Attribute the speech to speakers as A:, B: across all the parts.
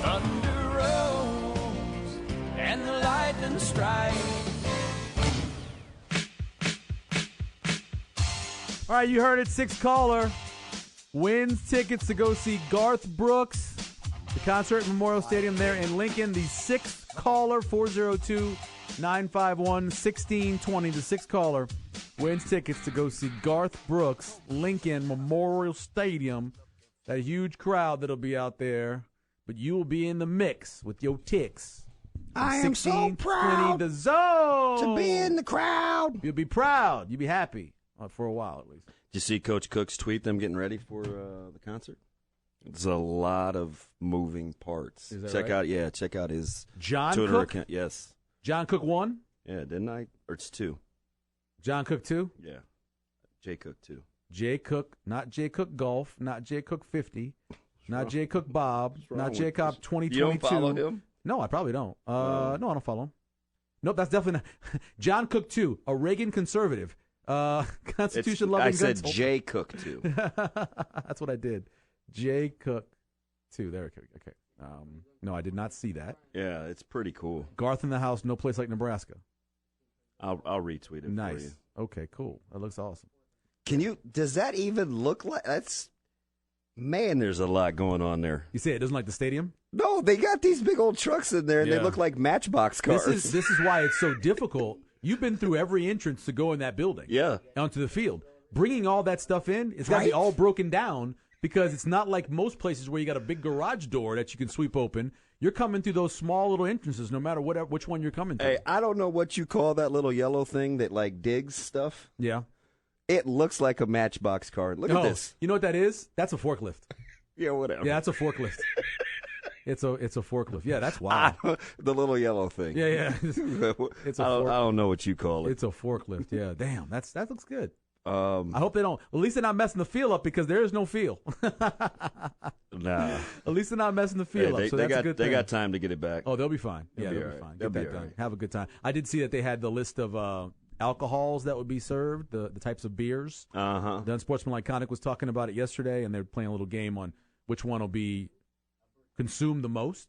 A: Thunder rolls and the lightning strikes.
B: All right, you heard it. 6 caller wins tickets to go see Garth Brooks, the concert at Memorial Stadium there in Lincoln. The 6th caller, 402-951-1620. The 6th caller wins tickets to go see Garth Brooks, Lincoln Memorial Stadium. That huge crowd that'll be out there, but you will be in the mix with your ticks.
C: I am so proud
B: the zone
C: to be in the crowd.
B: You'll be proud. You'll be happy. For a while, at least.
D: Did you see Coach Cook's tweet, them getting ready for the concert? It's a lot of moving parts.
B: Is that
D: check
B: right?
D: out his
B: John
D: Twitter
B: Cook?
D: account. Yes.
B: John Cook 1?
D: Yeah, didn't I? Or it's 2.
B: John Cook 2?
D: Yeah. Jay Cook 2.
B: Jay Cook, not Jay Cook Golf, not Jay Cook 50, not Jay Cook Bob, not Jay Cook 2022.
D: You don't follow him?
B: No, I probably don't. No, I don't follow him. Nope, that's definitely not. John Cook 2, a Reagan conservative. Constitution loving.
D: I said
B: gunsmoker.
D: Jay Cook 2.
B: That's what I did. Jay Cook 2. There we go. Okay. No, I did not see that.
D: Yeah, it's pretty cool.
B: Garth in the house, no place like Nebraska.
D: I'll retweet it
B: Nice.
D: for you.
B: Okay, cool. That looks awesome.
D: Does that even look like that's? Man, there's a lot going on there.
B: You say it doesn't like the stadium?
D: No, they got these big old trucks in there, and
B: Yeah.
D: they look like Matchbox cars.
B: This is why it's so difficult. You've been through every entrance to go in that building.
D: Yeah.
B: Onto the field. Bringing all that stuff in, it's got to be all broken down because it's not like most places where you got a big garage door that you can sweep open. You're coming through those small little entrances no matter which one you're coming through.
D: Hey, I don't know what you call that little yellow thing that like digs stuff.
B: Yeah.
D: It looks like a Matchbox car. Look at this.
B: You know what that is? That's a forklift.
D: Yeah, whatever.
B: Yeah, that's a forklift. It's a forklift. Yeah, that's wild.
D: The little yellow thing.
B: Yeah. It's a forklift.
D: I don't know what you call it.
B: It's a forklift. Yeah, damn. That looks good.
D: I
B: hope they don't. At least they're not messing the feel up because there is no feel.
D: Nah.
B: At least they're not messing the feel up. So that's a good thing.
D: They got time to get it back.
B: Oh, they'll be fine.
D: They'll
B: They'll
D: be
B: be
D: right.
B: fine.
D: They'll
B: Get
D: be
B: that done.
D: right.
B: Have a good time. I did see that they had the list of alcohols that would be served, the types of beers.
D: Uh-huh.
B: The Unsportsmanlike Conduct was talking about it yesterday, and they're playing a little game on which one will be consumed the most.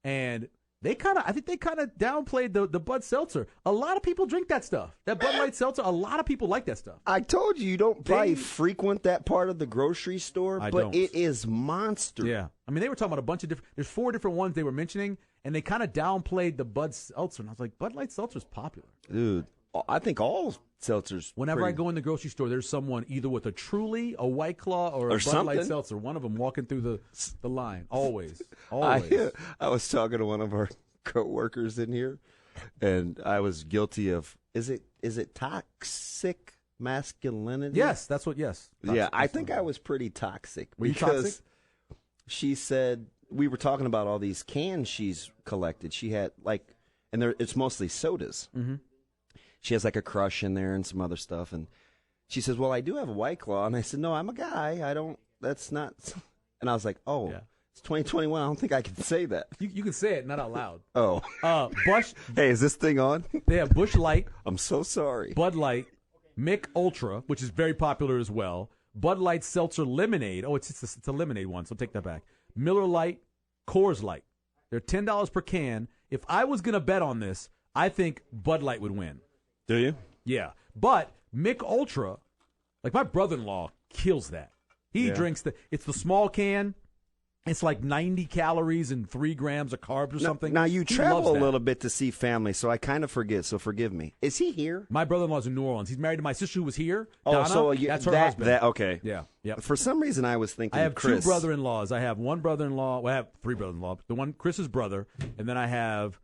B: And I think they kind of downplayed the Bud Seltzer. A lot of people drink that stuff. That Bud Light Seltzer, a lot of people like that stuff.
D: I told you don't probably frequent that part of the grocery store,
B: I
D: but
B: don't.
D: it is monster.
B: Yeah. I mean, they were talking about a bunch of different – there's 4 different ones they were mentioning, and they kind of downplayed the Bud Seltzer. And I was like, Bud Light Seltzer's popular.
D: Dude, I think all seltzers.
B: Whenever I go in the grocery store, there's someone either with a Truly, a White Claw, or a Bud Light Seltzer. One of them walking through the line. Always. Always.
D: I was talking to one of our co-workers in here, and I was guilty of is it toxic masculinity?
B: Yes, that's what. Yes.
D: Yeah, I think I was pretty toxic.
B: Were you
D: because
B: toxic?
D: She said we were talking about all these cans she's collected. She had it's mostly sodas.
B: Mm-hmm.
D: She has like a Crush in there and some other stuff, and she says, "Well, I do have a White Claw," and I said, "No, I'm a guy. I don't. That's not." And I was like, "Oh." Yeah. It's 2021. I don't think I can say that.
B: You can say it, not out loud.
D: Oh.
B: Bush.
D: Hey, is this thing on?
B: They have Busch Light.
D: I'm so sorry.
B: Bud Light, Mick Ultra, which is very popular as well. Bud Light Seltzer Lemonade. Oh, it's a lemonade one, so take that back. Miller Lite, Coors Light. They're $10 per can. If I was going to bet on this, I think Bud Light would win.
D: Do you?
B: Yeah. But Mick Ultra, like my brother-in-law kills that. He drinks it's the small can. It's like 90 calories and 3 grams of carbs or something.
D: Now, you travel a little bit to see family, so I kind of forget, so forgive me. Is he here?
B: My brother-in-law's in New Orleans. He's married to my sister who was here,
D: Oh,
B: Donna.
D: so
B: that's her husband.
D: Okay.
B: Yeah. Yep.
D: For some reason, I was thinking
B: I have
D: Chris.
B: 2 brother-in-laws. I have one brother-in-law. Well, I have 3 brother-in-law. The one, Chris's brother, and then I have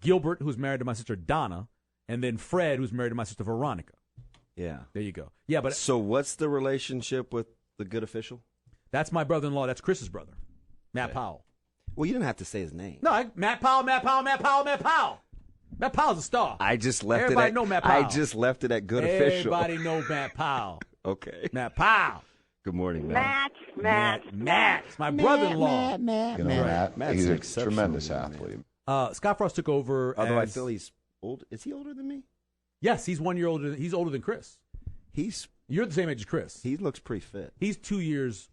B: Gilbert, who's married to my sister Donna, and then Fred, who's married to my sister Veronica.
D: Yeah.
B: There you go. Yeah, but
D: so what's the relationship with the good official?
B: That's my brother-in-law. That's Chris's brother. Matt Powell.
D: Well, you didn't have to say his name.
B: No, Matt Powell. Matt Powell's a star.
D: I just left
B: Everybody know Matt Powell.
D: I just left it at good official.
B: Everybody know Matt Powell.
D: Okay.
B: Matt Powell.
D: Good morning, Matt.
B: Matt. My brother-in-law.
D: Matt's
E: He's
D: an
E: a
D: exceptional
E: tremendous
D: man.
E: athlete.
B: Scott Frost took over.
D: Although I feel he's old. Is he older than me?
B: Yes, he's 1 year older. He's older than Chris. You're the same age as Chris.
D: He looks pretty fit.
B: He's 2 years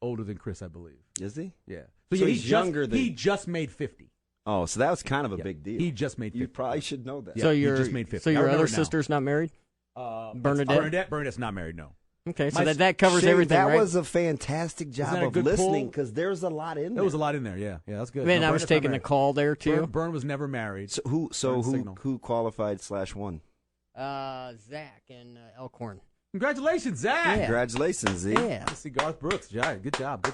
B: older than Chris, I believe.
D: Is he?
B: Yeah.
D: So
B: yeah,
D: he's younger than...
B: He just made 50.
D: Oh, so that was kind of a big deal.
B: He just made 50.
D: You probably should know that.
B: Yeah,
E: so
B: he just made 50.
E: So your other sister's not married?
B: Bernadette's not married, no.
E: Okay, so that covers everything,
D: that
E: right?
D: was a fantastic job of listening because there's a lot in there.
B: There was a lot in there, yeah. Yeah, that's good.
E: Man, I was taking the call there, too.
B: Bern was never married.
D: So who qualified /won?
E: Zach and Elkhorn.
B: Congratulations, Zach.
E: Yeah.
D: Congratulations, Z.
E: Yeah.
B: I see Garth Brooks. Good job.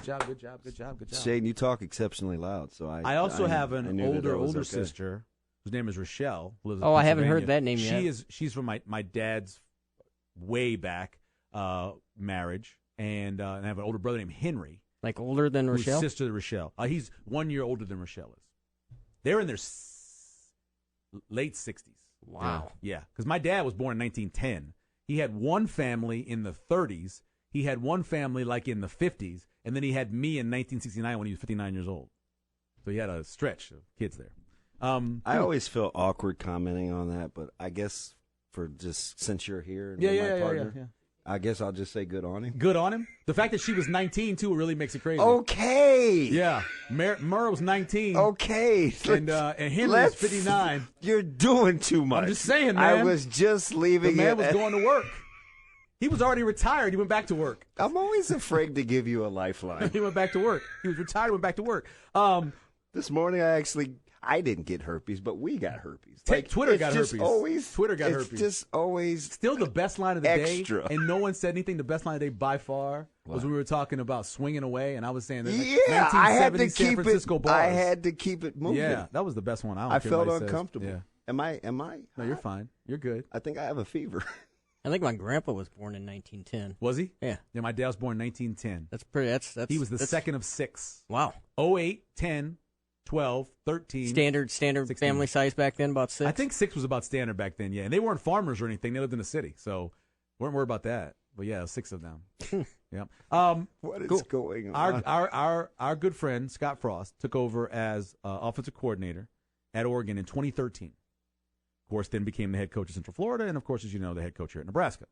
D: Shane, you talk exceptionally loud, so I
B: also have
D: I
B: an
D: knew that
B: older
D: was okay.
B: sister whose name is Rochelle. Who lives in
E: I haven't heard
B: Pennsylvania.
E: that name yet.
B: She's from my dad's way back marriage, and I have an older brother named Henry.
E: Like older than
B: who's
E: Rochelle?
B: sister to Rochelle. He's 1 year older than Rochelle is. They're in their late 60s.
E: Wow.
B: Yeah, because my dad was born in 1910. He had one family in the 30s. He had one family like in the 50s, and then he had me in 1969 when he was 59 years old. So he had a stretch of kids there.
D: I always feel awkward commenting on that, but I guess for just since you're here and you're my partner, I guess I'll just say good on him.
B: Good on him. The fact that she was 19 too really makes it crazy.
D: Okay.
B: Yeah, Murr was 19.
D: Okay.
B: And Henry was 59.
D: You're doing too much.
B: I'm just saying, man.
D: I was just leaving.
B: The man was going to work. He was already retired. He went back to work.
D: I'm always afraid to give you a lifeline.
B: He went back to work. He was retired. Went back to work.
D: This morning I didn't get herpes, but we got herpes.
B: Twitter got herpes.
D: Twitter got
B: herpes.
D: It's just always
B: still the best line of the
D: extra.
B: day, and no one said anything. The best line of the day by far was when we were talking about swinging away, and I was saying that
D: I had to
B: San
D: keep
B: Francisco
D: it.
B: bars.
D: I had to keep it moving.
B: Yeah, that was the best one. I
D: felt uncomfortable.
B: Yeah.
D: Am I?
B: No, you're fine. You're good.
D: I think I have a fever.
E: I think my grandpa was born in 1910.
B: Was he?
E: Yeah.
B: Yeah, my dad was born in 1910.
E: That's pretty. That's
B: he was the second of 6.
E: Wow.
B: 08, 10, 12, 13.
E: Standard 16. Family size back then, about 6.
B: I think 6 was about standard back then. Yeah, and they weren't farmers or anything. They lived in the city, so weren't worried about that. But yeah, 6 of them. Yeah.
D: What is going on?
B: Our good friend Scott Frost took over as offensive coordinator at Oregon in 2013. Of course, then became the head coach of Central Florida, and of course, as you know, the head coach here at Nebraska.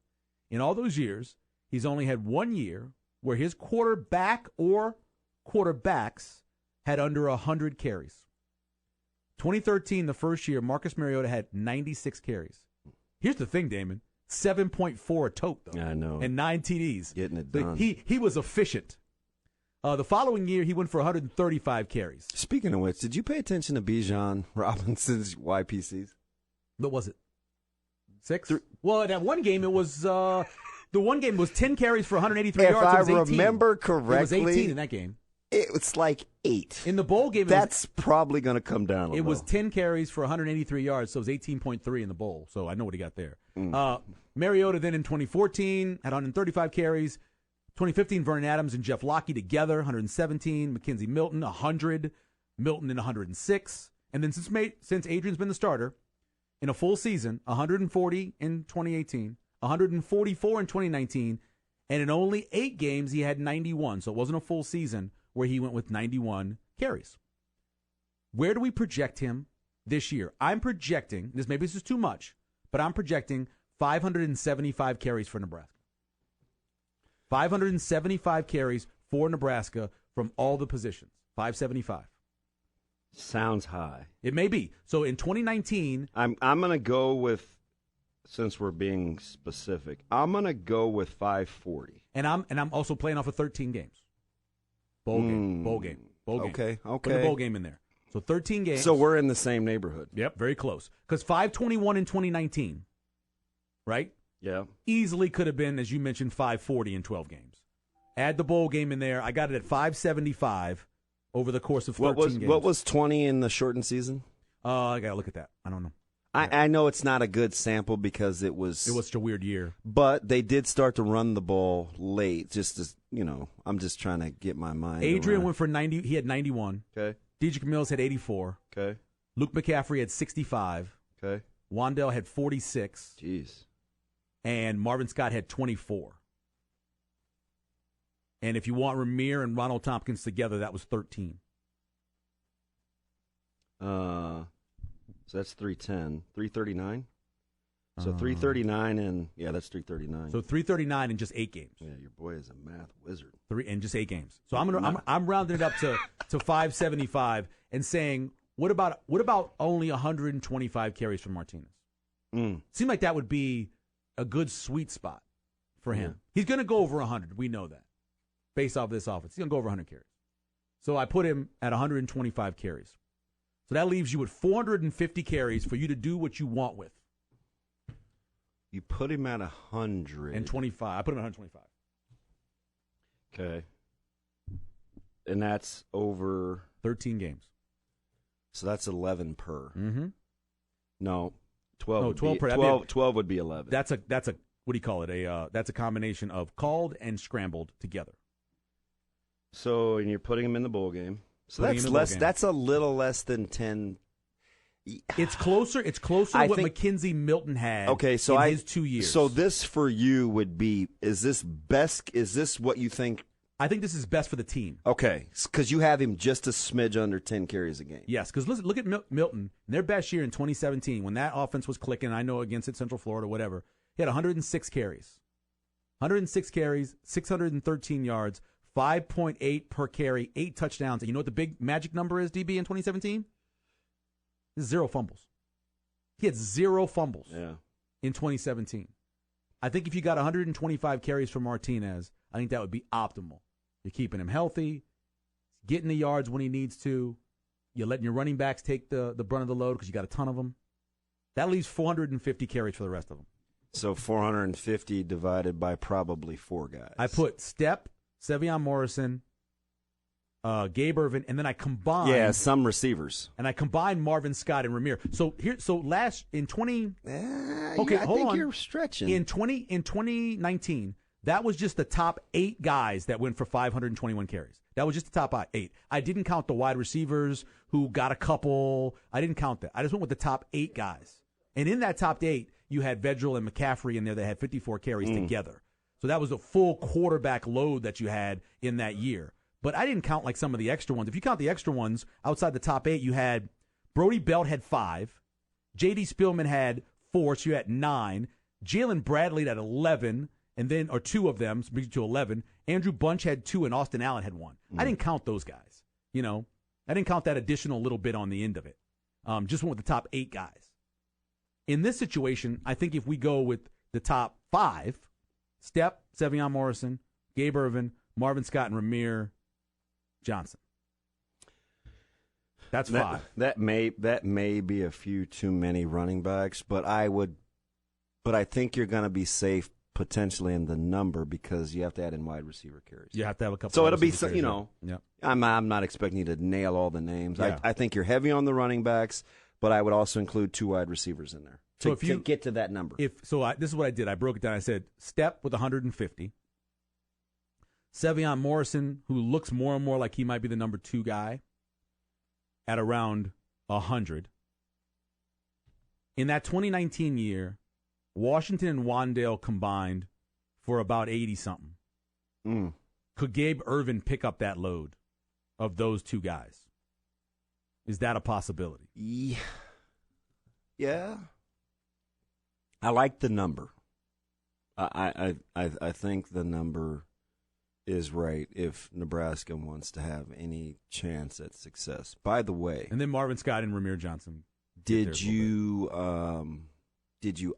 B: In all those years, he's only had 1 year where his quarterback or quarterbacks had under 100 carries. 2013, the first year, Marcus Mariota had 96 carries. Here's the thing, Damon. 7.4 a tote, though.
D: I know.
B: And 9 TDs.
D: Getting it done.
B: He was efficient. The following year, he went for 135 carries.
D: Speaking of which, did you pay attention to Bijan Robinson's YPCs?
B: What was it? 6? Well, in that one game, it was the one game was 10 carries for 183 yards.
D: If I remember correctly,
B: it was 18 in that game.
D: It was like 8.
B: In the bowl game,
D: that's probably going to come down a little.
B: It was 10 carries for 183 yards, so it was 18.3 in the bowl. So I know what he got there. Mariota then in 2014 had 135 carries. 2015, Vernon Adams and Jeff Locke together, 117. Mackenzie Milton, 100. Milton in 106. And then since Adrian's been the starter, in a full season, 140 in 2018, 144 in 2019, and in only 8 games, he had 91. So it wasn't a full season where he went with 91 carries. Where do we project him this year? I'm projecting, maybe this is too much, but I'm projecting 575 carries for Nebraska. 575 carries for Nebraska from all the positions. 575.
D: Sounds high.
B: It may be. So in 2019,
D: I'm going to go with, since we're being specific, I'm going to go with 540.
B: And I'm also playing off of 13 games. Bowl game.
D: Okay.
B: Put a bowl game in there. So 13 games.
D: So we're in the same neighborhood.
B: Yep, very close. Because 521 in 2019, right?
D: Yeah.
B: Easily could have been, as you mentioned, 540 in 12 games. Add the bowl game in there. I got it at 575 over the course of 13 games.
D: What was 20 in the shortened season?
B: I got to look at that. I don't know.
D: I know it's not a good sample because it was
B: such a weird year.
D: But they did start to run the ball late. Just as, I'm just trying to get my mind
B: Adrian
D: around.
B: went for 90. He had 91.
D: Okay.
B: DJ Mills had 84.
D: Okay.
B: Luke McCaffrey had 65.
D: Okay.
B: Wandell had 46.
D: Jeez.
B: And Marvin Scott had 24. And if you want Ramir and Ronald Tompkins together, that was 13.
D: So that's 310. 339? So 339 and that's 339.
B: So 339 in just 8 games.
D: Yeah, your boy is a math wizard.
B: In just 8 games. So I'm rounding it up to 575 and saying, what about only 125 carries from Martinez? Seemed like that would be a good sweet spot for him. He's going to go over 100. We know that. Based off this offense, he's going to go over 100 carries. So I put him at 125 carries. So that leaves you with 450 carries for you to do what you want with.
D: You put him at 100.
B: And 25. I put him at 125.
D: Okay. And that's over
B: 13 games.
D: So that's 11 per.
B: Mm-hmm.
D: No, 12.
B: No, 12 per.
D: 12 would be 11.
B: That's a what do you call it? That's a combination of called and scrambled together.
D: So, and you're putting him in the bowl game. So that's less. That's a little less than 10.
B: It's closer. It's closer to what McKenzie Milton had.
D: Okay, so
B: in his 2 years.
D: So this for you would be: is this best? Is this what you think?
B: I think this is best for the team.
D: Okay, because you have him just a smidge under 10 carries a game.
B: Yes, because look at Milton. In their best year in 2017, when that offense was clicking, I know against Central Florida, whatever, he had 106 carries. 106 carries, 613 yards, 5.8 per carry, 8 touchdowns. And you know what the big magic number is, DB, in 2017? 0 fumbles. He had 0 fumbles in 2017. I think if you got 125 carries from Martinez, I think that would be optimal. You're keeping him healthy, getting the yards when he needs to. You're letting your running backs take the brunt of the load because you got a ton of them. That leaves 450 carries for the rest of them.
D: So 450 divided by probably 4 guys.
B: I put Stepp, Sevion Morrison, Gabe Irvin, and then I combined.
D: Yeah, some receivers.
B: And I combined Marvin Scott and Ramir. So in 20.
D: Okay, hold on. You're stretching.
B: In 2019, that was just the top 8 guys that went for 521 carries. That was just the top 8. I didn't count the wide receivers who got a couple. I didn't count that. I just went with the top 8 guys. And in that top 8, you had Vedral and McCaffrey in there that had 54 carries together. So that was a full quarterback load that you had in that year. But I didn't count like some of the extra ones. If you count the extra ones, outside the top 8, you had Brody Belt had 5. J.D. Spielman had 4, so you had 9. Jalen Bradley had 11, and then, or 2 of them, so brings you to 11. Andrew Bunch had 2, and Austin Allen had 1. I didn't count those guys. You know, I didn't count that additional little bit on the end of it. Just went with the top 8 guys. In this situation, I think if we go with the top 5, Stepp, Sevion Morrison, Gabe Irvin, Marvin Scott, and Ramir Johnson. That's 5.
D: That may be a few too many running backs, but I think you're going to be safe potentially in the number because you have to add in wide receiver carries.
B: You have to have a couple.
D: So it'll be
B: Yeah.
D: I'm not expecting you to nail all the names.
B: Yeah.
D: I think you're heavy on the running backs, but I would also include 2 wide receivers in there to get to that number.
B: This is what I did. I broke it down. I said Stepp with 150. Sevion Morrison, who looks more and more like he might be the number 2 guy, at around 100. In that 2019 year, Washington and Wandale combined for about 80-something. Could Gabe Irvin pick up that load of those 2 guys? Is that a possibility?
D: Yeah. I like the number. I think the number is right if Nebraska wants to have any chance at success. By the way,
B: and then Marvin Scott and Ramir Johnson.
D: Did you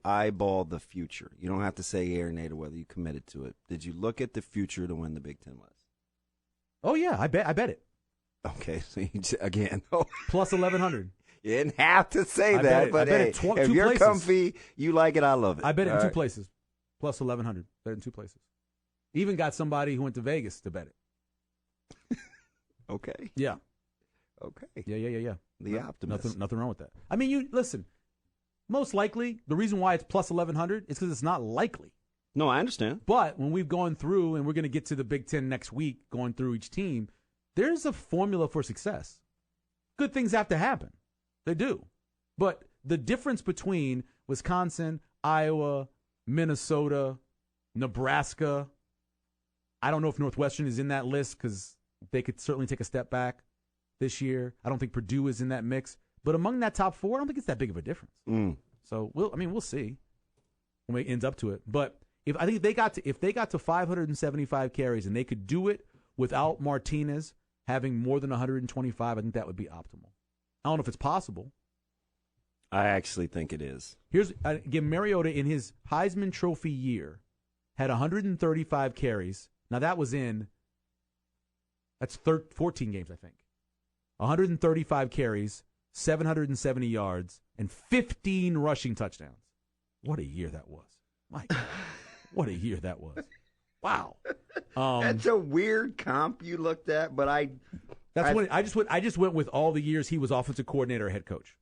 D: eyeball the future? You don't have to say yea or nay to whether you committed to it. Did you look at the future to win the Big Ten West?
B: Oh yeah, I bet it.
D: Okay, so again,
B: plus 1,100.
D: You didn't have to say that, but hey, if you're places. Comfy, you like it, I love it.
B: I bet it in 2 places, plus 1,100. Bet it in 2 places. Even got somebody who went to Vegas to bet it.
D: Okay.
B: Yeah.
D: Okay.
B: Yeah.
D: The optimist.
B: Nothing wrong with that. I mean, you listen. Most likely, the reason why it's plus 1,100 is because it's not likely.
D: No, I understand.
B: But when we've gone through, and we're going to get to the Big Ten next week, going through each team, there's a formula for success. Good things have to happen. They do. But the difference between Wisconsin, Iowa, Minnesota, Nebraska, I don't know if Northwestern is in that list because they could certainly take a step back this year. I don't think Purdue is in that mix. But among that top 4, I don't think it's that big of a difference. So, we'll see. when it ends up to it. But if they got to 575 carries and they could do it without Martinez having more than 125, I think that would be optimal. I don't know if it's possible.
D: I actually think it is.
B: Here's again, Mariota in his Heisman Trophy year had 135 carries. Now that's 14 games, I think. 135 carries, 770 yards, and 15 rushing touchdowns. What a year that was. My God. What a year that was. Wow.
F: That's a weird comp you looked at, but I
B: just went with all the years he was offensive coordinator or head coach.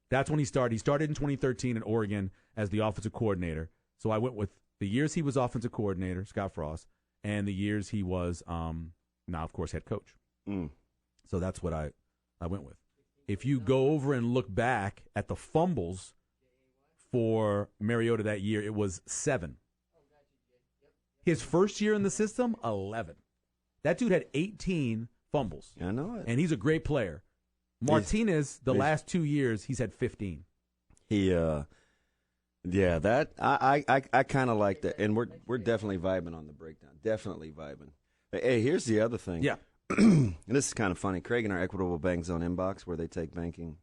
B: That's when he started. He started in 2013 in Oregon as the offensive coordinator. So I went with the years he was offensive coordinator, Scott Frost, and the years he was now, of course, head coach. So that's what I went with. If you go over and look back at the fumbles for Mariota that year, it was 7. His first year in the system, 11. That dude had 18 fumbles.
D: I know it.
B: And he's a great player. Martinez, the last 2 years, he's had 15.
D: Yeah, that I kind of like that, and we're definitely vibing on the breakdown. Definitely vibing. Hey, here's the other thing.
B: Yeah,
D: and this is kind of funny. Craig in our Equitable Bank Zone inbox, where they take banking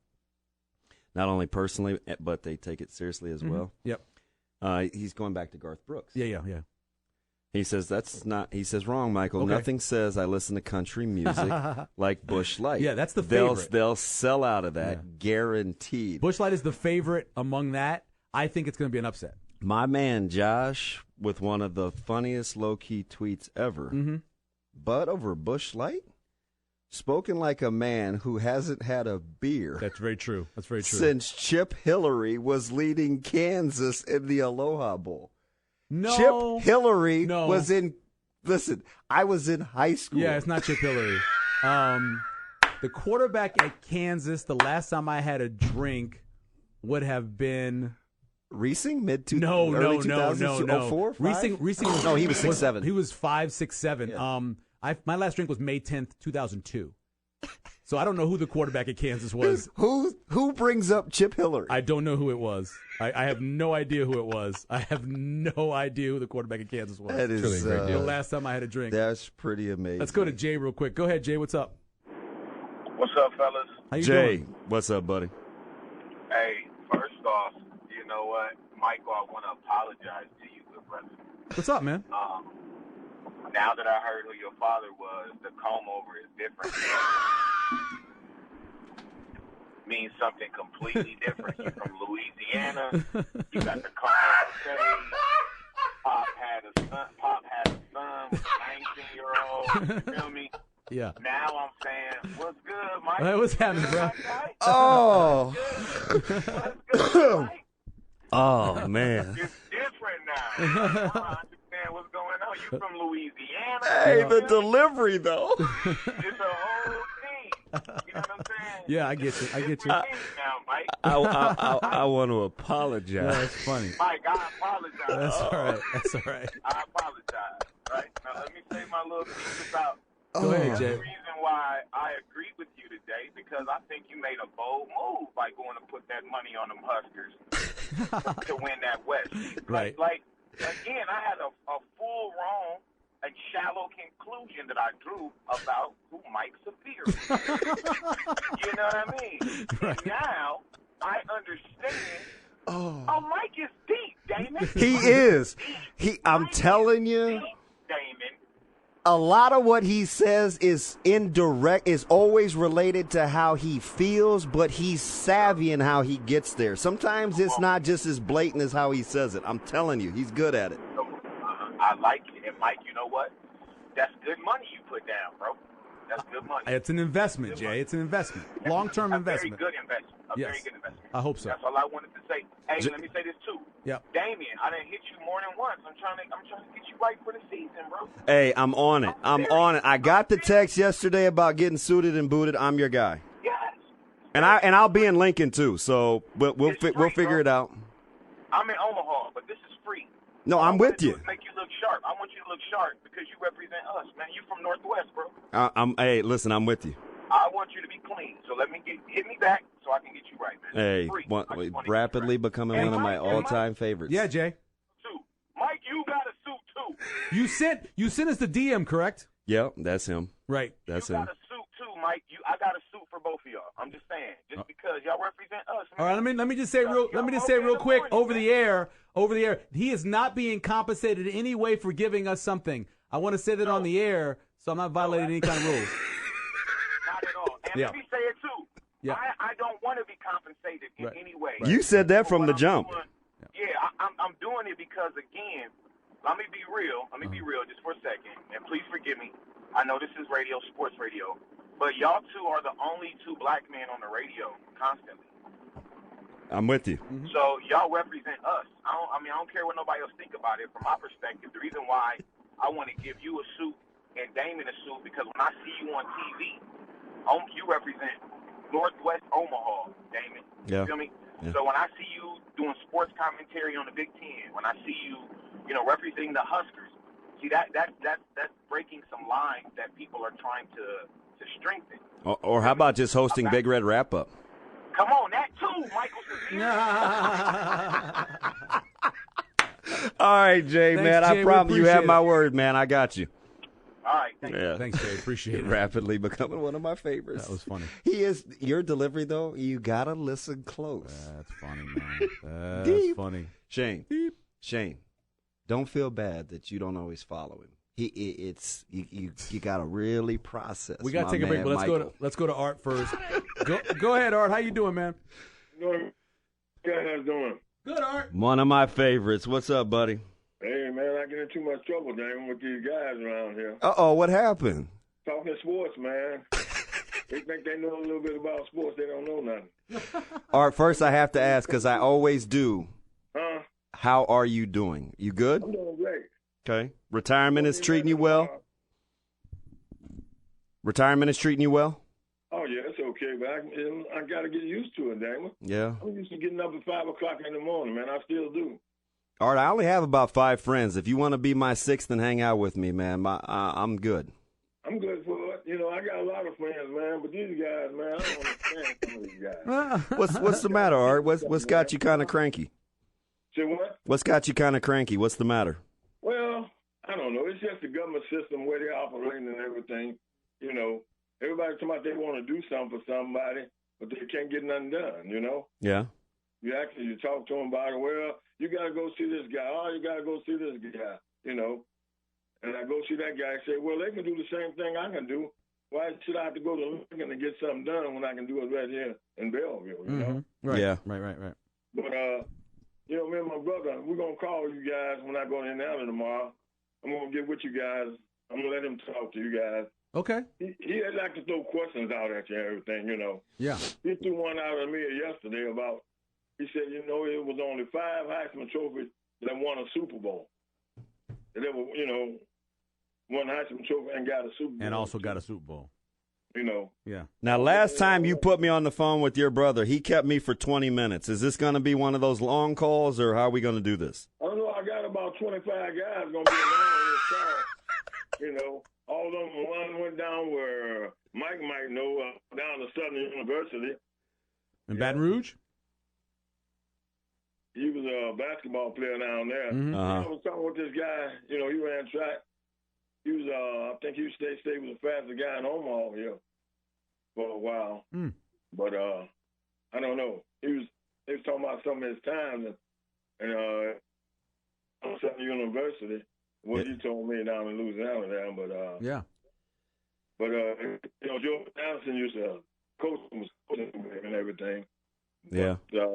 D: not only personally, but they take it seriously as well.
B: Yep.
D: He's going back to Garth Brooks.
B: Yeah.
D: He says that's not. He says wrong, Michael.
B: Okay.
D: Nothing says I listen to country music like Bush Light.
B: Yeah, that's the favorite.
D: They'll sell out of that, guaranteed.
B: Bush Light is the favorite among that. I think it's going to be an upset.
D: My man Josh with one of the funniest low-key tweets ever. But over Bush Light, spoken like a man who hasn't had a beer.
B: That's very true.
D: Since Chip Hillary was leading Kansas in the Aloha Bowl.
B: No.
D: Chip Hillary was in. Listen, I was in high school.
B: Yeah, it's not Chip Hillary. The quarterback at Kansas, the last time I had a drink would have been
D: Reesing,
B: No.
D: 04,
B: Reesing was,
D: no, he was 6'7".
B: He was 5'6", 7".
D: Yeah.
B: My last drink was May 10th, 2002. So I don't know who the quarterback at Kansas was.
D: Who brings up Chip Hillary?
B: I don't know who it was. I have no idea who it was. I have no idea who the quarterback at Kansas was.
D: That is
B: the last time I had a drink.
D: That's pretty amazing.
B: Let's go to Jay real quick. Go ahead, Jay. What's up?
G: What's up, fellas?
B: How you
D: Jay,
B: doing?
D: what's up, buddy?
G: Hey, first off, you know what, Michael, I want to apologize to you, good brother.
B: What's up, man?
G: Now that I heard who your father was, the comb over is different. Means something completely different. You're from Louisiana. You got the comb over stage. Pop had a son with a 19-year-old. You feel me?
B: Yeah.
G: Now I'm saying, what's good, Mike?
B: Hey, what's happening, bro?
D: Oh.
G: What's good, Mike?
D: Oh, man.
G: It's different now. I understand what's going on. You from Louisiana.
D: Hey, the delivery, though.
G: It's a whole thing. You know what I'm saying?
B: Yeah, I get you.
G: Now, Mike.
D: I want to apologize.
B: Yeah, that's funny.
G: Mike, I apologize.
B: That's all right.
G: I apologize. Right? Now, let me say my little piece about
B: Go ahead, Jay.
G: the reason why I agree with you today, because I think you made a bold move by going to put that money on them Huskers to win that West.
B: Right.
G: Like, again, I had a full wrong and shallow conclusion that I drew about who Mike Severe is. You know what I mean?
B: Right.
G: And now I understand. Oh, Mike is deep, Damon.
D: He is. I'm telling you.
G: Deep, Damon.
D: A lot of what he says is indirect, is always related to how he feels, but he's savvy in how he gets there. Sometimes it's not just as blatant as how he says it. I'm telling you, he's good at it.
G: I like it. And, Mike, you know what? That's good money you put down, bro. That's good money.
B: It's an investment, Jay. It's an investment. Long-term investment.
G: Very good investment.
B: Yes.
G: Very good investment.
B: I hope so.
G: That's all I wanted to say. Hey, let me say this, too.
B: Yeah.
G: Damien, I didn't hit you more than once. I'm trying to get you right for the season, bro.
D: Hey, I'm on it. I got the text yesterday about getting suited and booted. I'm your guy.
G: Yes.
D: And I'll be in Lincoln too. So we'll
G: It's free,
D: figure
G: bro.
D: it out.
G: I'm in Omaha, but this is free.
D: No,
G: All
D: I'm
G: I
D: with
G: wanna do
D: you.
G: is make you look sharp. I want you to look sharp because you represent us, man. You from Northwest, bro.
D: Hey, listen, I'm with you.
G: I want want you to be clean. So hit me back so I can get you right, man.
D: Hey,
G: Free.
D: rapidly becoming one of my all-time favorites.
B: Yeah, Jay.
G: Mike, you got a suit too.
B: You sent us the DM, correct?
D: Yeah, that's him.
B: Right.
D: That's
G: you
D: him.
G: got a suit too, Mike. I got a suit for both of y'all. I'm just saying, just because y'all represent us. Man.
B: All right, let me just say real quick over the air. He is not being compensated in any way for giving us something. I want to say that on the air, so I'm not violating any kind of rules.
G: Not at all. And let me say it too. Yeah. I don't want to be compensated in any way.
D: You said that from the jump.
G: I'm doing it because, again, let me be real. Let me be real just for a second, and please forgive me. I know this is radio, sports radio, but y'all two are the only two black men on the radio constantly.
D: I'm with you.
B: Mm-hmm.
G: So y'all represent us. I don't care what nobody else think about it. From my perspective, the reason why I want to give you a suit and Damon a suit, because when I see you on TV, you represent Northwest Omaha, Damon.
D: Yeah.
G: You feel me?
D: Yeah.
G: So when I see you doing sports commentary on the Big Ten, when I see you, representing the Huskers, see that's breaking some lines that people are trying to strengthen.
D: Or how about just hosting Big Red Wrap Up?
G: Come on, that too, Michael.
D: All right, Jay,
B: Thanks,
D: man.
B: Jay,
D: I promise you have
B: it.
D: my word, man. I got you.
G: All right, thank you.
B: Thanks, Jay. Appreciate it.
D: Rapidly becoming one of my favorites.
B: That was funny.
D: He is. Your delivery, though, you got to listen close.
B: That's funny, man. That's
D: Deep.
B: funny.
D: Shane, don't feel bad that you don't always follow him. You got to really process.
B: We got to take a break, but let's go to Art first. Go ahead, Art. How you doing, man?
H: Good. How's doing?
B: Good, Art.
D: One of my favorites. What's up, buddy?
H: Hey, man, I get in too much trouble, dang, with these guys around here.
D: Uh-oh, what happened?
H: Talking sports, man. They think they know a little bit about sports. They don't know nothing.
D: Art, first I have to ask, because I always do.
H: Huh?
D: How are you doing? You good?
H: I'm doing great.
D: Okay. Retirement is treating you well? Retirement is treating you well?
H: Oh, yeah, it's okay, but I got to get used to it, dang.
D: Yeah.
H: I'm used to getting up at 5 o'clock in the morning, man. I still do.
D: Art, I only have about 5 friends. If you want to be my 6th and hang out with me, man, I'm good.
H: I'm good for it. I got a lot of friends, man, but these guys, man, I don't understand some of these guys.
D: What's the matter, Art? What's got you kind of cranky?
H: Say what?
D: What's got you kind of cranky? What's the matter?
H: Well, I don't know. It's just the government system where they're operating and everything. Everybody talking about they want to do something for somebody, but they can't get nothing done,
D: Yeah.
H: You talk to them about it. Well, you got to go see this guy. Oh, you got to go see this guy, And I go see that guy and say, well, they can do the same thing I can do. Why should I have to go to Lincoln to get something done when I can do it right here in Belleville,
B: Right.
D: Yeah.
B: Right.
H: But, me and my brother, we're going to call you guys when I go to Indiana tomorrow. I'm going to get with you guys. I'm going to let him talk to you guys.
B: Okay.
H: He like to throw questions out at you and everything,
B: Yeah.
H: He threw one out at me yesterday about, he said, it was only 5 Heisman trophies that won a Super Bowl. That ever, won Heisman trophy and got a Super Bowl.
B: And also got a Super Bowl.
H: Yeah.
D: Now, last time you put me on the phone with your brother, he kept me for 20 minutes. Is this going to be one of those long calls, or how are we going to do this?
H: I don't know. I got about 25 guys going to be around this call. All of them, one went down where Mike might know, down to Southern University.
B: In Baton Rouge?
H: He was a basketball player down there.
B: Mm-hmm.
H: I was talking with this guy, he ran track. He was, I think he was state was the fastest guy in Omaha here for a while.
B: Mm.
H: But I don't know. They was talking about some of his times and Southern University. What he told me down in Louisiana there, but
B: yeah.
H: But Joe Anderson used to coach him and everything.
D: Yeah.
H: But,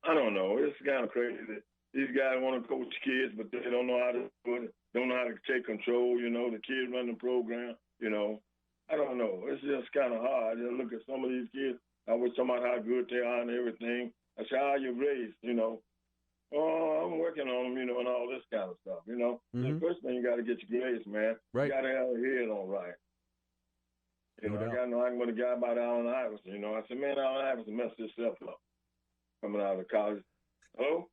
H: I don't know. It's kind of crazy that these guys want to coach kids, but they don't know how to do it. Don't know how to take control. The kids run the program. I don't know. It's just kind of hard. I look at some of these kids. I was talking about how good they are and everything. I said, how are you raised? Oh, I'm working on them, and all this kind of stuff,
B: Mm-hmm.
H: The first thing you got to get your grades, man.
B: Right.
H: You got to have a head on right. I got no argument with a guy about Allen Iverson. I said, man, Allen Iverson messed himself up coming out of college. Hello?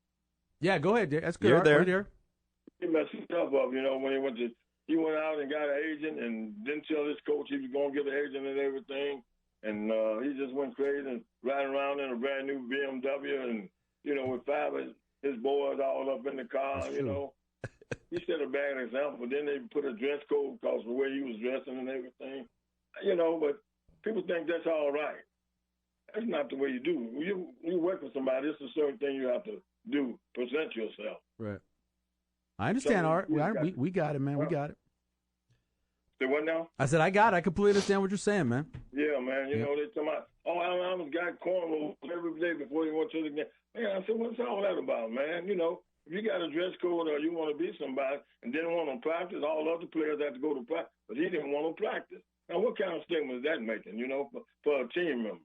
B: Yeah, go ahead. That's good.
D: You're there.
B: Right here.
H: He messed himself up, when he went out and got an agent and didn't tell his coach he was going to get an agent and everything. And he just went crazy and riding around in a brand new BMW and, with 5 of his boys all up in the car, He set a bad example, but then they put a dress code because of the way he was dressing and everything. But people think that's all right. That's not the way you do. You work with somebody, it's a certain thing you have to do, present yourself.
B: Right. I understand, Art. We got it, man. We got it.
H: Say what now?
B: I said, I got it. I completely understand what you're saying, man.
H: Yeah, man. They talking about, Alabama's got cornrows every day before he went to the game. Man, I said, what's all that about, man? If you got a dress code or you want to be somebody and didn't want to practice, all other players have to go to practice, but he didn't want to practice. Now, what kind of statement is that making, for a team member?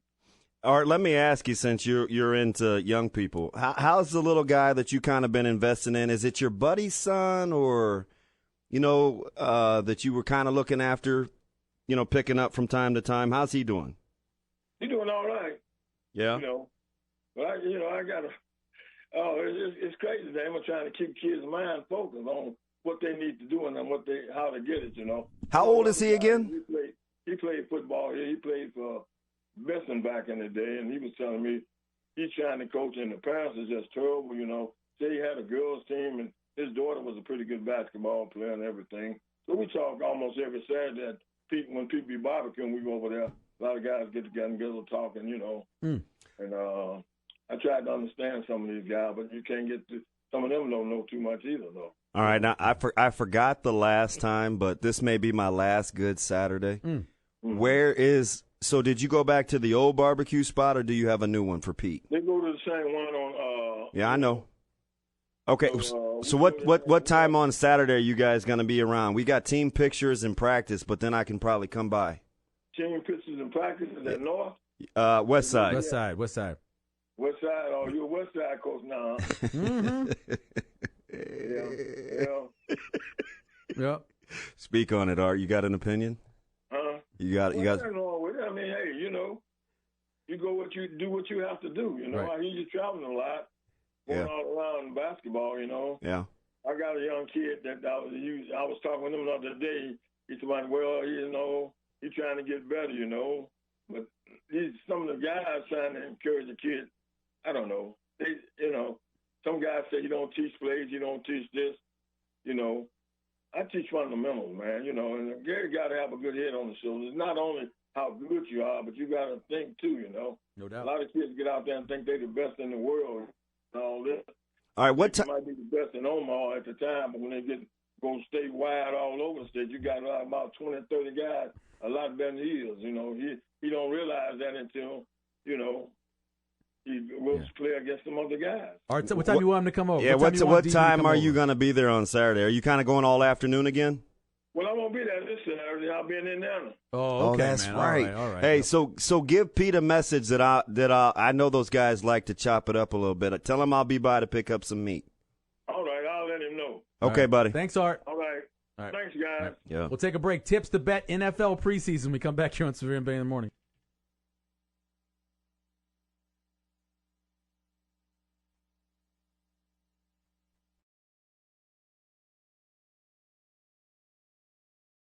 D: Art, let me ask you, since you're into young people, how's the little guy that you kind of been investing in? Is it your buddy's son or, that you were kind of looking after, picking up from time to time? How's he doing?
H: He's doing all right.
D: Yeah.
H: But I got to – it's crazy. They're trying to keep kids' mind focused on what they need to do and how to get it,
D: How old is he again?
H: He played football. He played for Benson back in the day, and he was telling me he's trying to coach, and the parents is just terrible, Say he had a girls' team, and his daughter was a pretty good basketball player and everything. So we talk almost every Saturday when people be barbecuing, we go over there. A lot of guys get together and get a little talking, And I tried to understand some of these guys, but you can't get to – some of them don't know too much either, though.
D: All right, now I forgot the last time, but this may be my last good Saturday. Mm-hmm. So did you go back to the old barbecue spot, or do you have a new one for Pete?
H: They go to the same one on
D: yeah, I know. Okay, so what time on Saturday are you guys going to be around? We got team pictures and practice, but then I can probably come by.
H: Team pictures and practice, is that north?
D: West side.
B: West side.
H: West side. Oh, you're a West Side coach now. Huh?
B: Mm-hmm.
H: Yeah.
B: Yep.
D: Speak on it, Art. You got an opinion?
H: Huh?
D: You got.
H: Nothing wrong with it. I mean, hey, you do what you have to do.
B: Right.
H: I hear you traveling a lot, going all around basketball.
D: Yeah.
H: I got a young kid that I was talking with him the other day. He said, well, he's trying to get better, But some of the guys trying to encourage the kid. I don't know. They, some guys say you don't teach plays, you don't teach this. I teach fundamentals, man. And Gary got to have a good head on the shoulders. It's not only how good you are, but you got to think too.
B: No doubt.
H: A lot of kids get out there and think they're the best in the world and all this.
D: All right, what time?
H: Might be the best in Omaha at the time, but when they go statewide all over the state, you got about 20, 30 guys a lot better than he is. He don't realize that until he will play against some other guys.
B: All right, so what time you want him to come over?
D: Yeah, what time are you going to be there on Saturday? Are you kind of going all afternoon again?
H: Well, I won't be there this Saturday. I'll be in Indiana.
B: Oh, okay,
D: that's
B: man.
D: right.
B: All right.
D: Hey, so give Pete a message that I know those guys like to chop it up a little bit. Tell him I'll be by to pick up some meat.
H: All right, I'll let him know.
D: Okay, buddy.
B: Thanks, Art.
H: All right. Thanks, guys.
B: Yeah. We'll take a break. Tips to bet NFL preseason. We come back here on Severe and Bay in the morning.